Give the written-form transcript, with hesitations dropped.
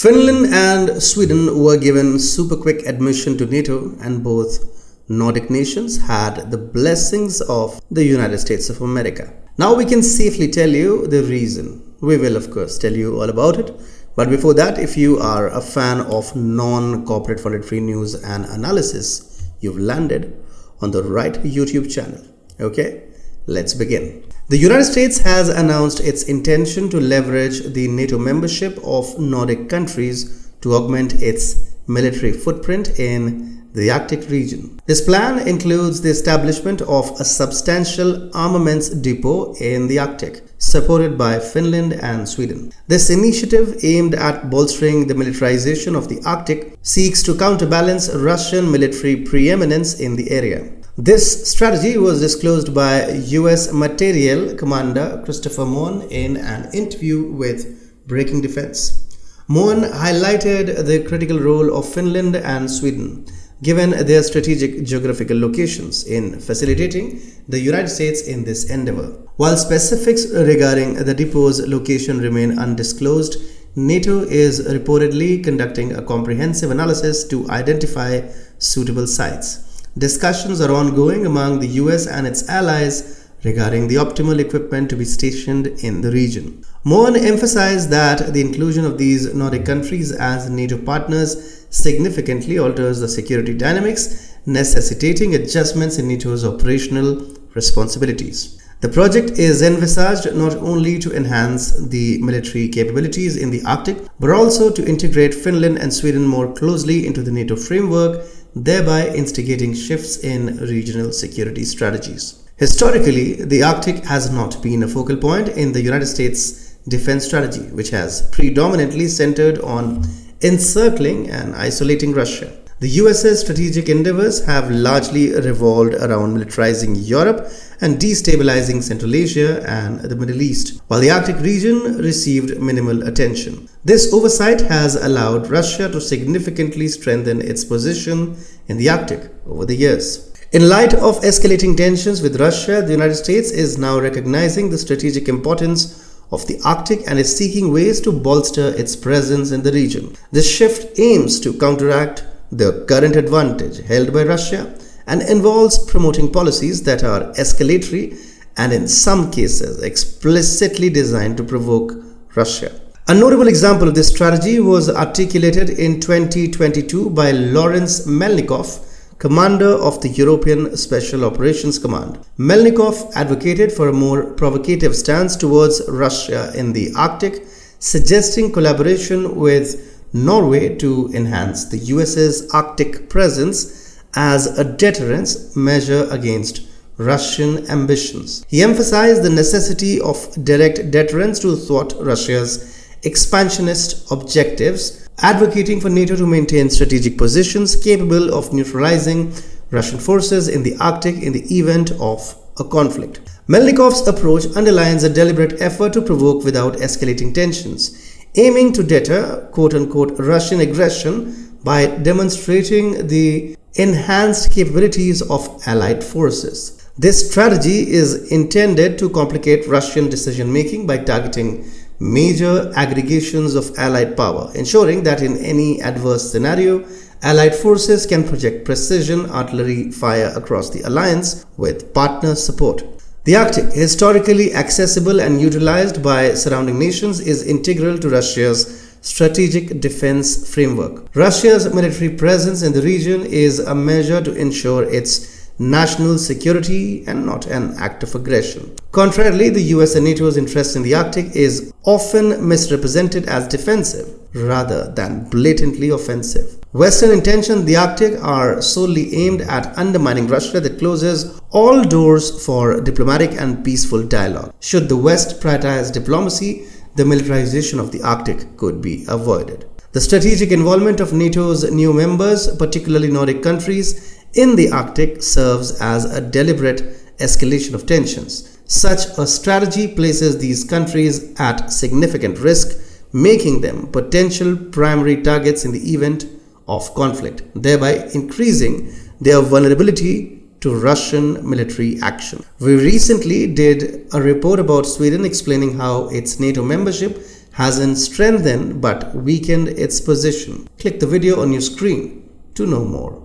Finland and Sweden were given super quick admission to NATO, and both Nordic nations had the blessings of the United States of America. Now we can safely tell you the reason. We will of course tell you all about it. But before that, if you are a fan of non-corporate funded free news and analysis, you've landed on the right YouTube channel. Okay, let's begin. The United States has announced its intention to leverage the NATO membership of Nordic countries to augment its military footprint in the Arctic region. This plan includes the establishment of a substantial armaments depot in the Arctic, supported by Finland and Sweden. This initiative, aimed at bolstering the militarization of the Arctic, seeks to counterbalance Russian military preeminence in the area. This strategy was disclosed by US Materiel Commander Christopher Mohan in an interview with Breaking Defense. Mohan highlighted the critical role of Finland and Sweden, given their strategic geographical locations, in facilitating the United States in this endeavor. While specifics regarding the depot's location remain undisclosed, NATO is reportedly conducting a comprehensive analysis to identify suitable sites. Discussions are ongoing among the US and its allies regarding the optimal equipment to be stationed in the region. Mohan emphasized that the inclusion of these Nordic countries as NATO partners significantly alters the security dynamics, necessitating adjustments in NATO's operational responsibilities. The project is envisaged not only to enhance the military capabilities in the Arctic, but also to integrate Finland and Sweden more closely into the NATO framework, thereby instigating shifts in regional security strategies. Historically, the Arctic has not been a focal point in the United States defense strategy, which has predominantly centered on encircling and isolating Russia. The US's strategic endeavors have largely revolved around militarizing Europe and destabilizing Central Asia and the Middle East, while the Arctic region received minimal attention. This oversight has allowed Russia to significantly strengthen its position in the Arctic over the years. In light of escalating tensions with Russia, the United States is now recognizing the strategic importance of the Arctic and is seeking ways to bolster its presence in the region. This shift aims to counteract the current advantage held by Russia and involves promoting policies that are escalatory and in some cases explicitly designed to provoke Russia. A notable example of this strategy was articulated in 2022 by Lawrence Melnikov, commander of the European Special Operations Command. Melnikov advocated for a more provocative stance towards Russia in the Arctic, suggesting collaboration with Norway to enhance the US's Arctic presence as a deterrence measure against Russian ambitions. He emphasized the necessity of direct deterrence to thwart Russia's expansionist objectives, advocating for NATO to maintain strategic positions capable of neutralizing Russian forces in the Arctic in the event of a conflict. Melnikov's approach underlines a deliberate effort to provoke without escalating tensions, aiming to deter quote-unquote Russian aggression by demonstrating the enhanced capabilities of allied forces. This strategy is intended to complicate Russian decision-making by targeting major aggregations of allied power, ensuring that in any adverse scenario, allied forces can project precision artillery fire across the alliance with partner support. The Arctic, historically accessible and utilized by surrounding nations, is integral to Russia's strategic defense framework. Russia's military presence in the region is a measure to ensure its national security and not an act of aggression. Contrarily, the US and NATO's interest in the Arctic is often misrepresented as defensive rather than blatantly offensive. Western intentions in the Arctic are solely aimed at undermining Russia that closes all doors for diplomatic and peaceful dialogue. Should the West prioritize diplomacy, the militarization of the Arctic could be avoided. The strategic involvement of NATO's new members, particularly Nordic countries, in the Arctic serves as a deliberate escalation of tensions. Such a strategy places these countries at significant risk, making them potential primary targets in the event of conflict, thereby increasing their vulnerability to Russian military action. We recently did a report about Sweden explaining how its NATO membership hasn't strengthened but weakened its position. Click the video on your screen to know more.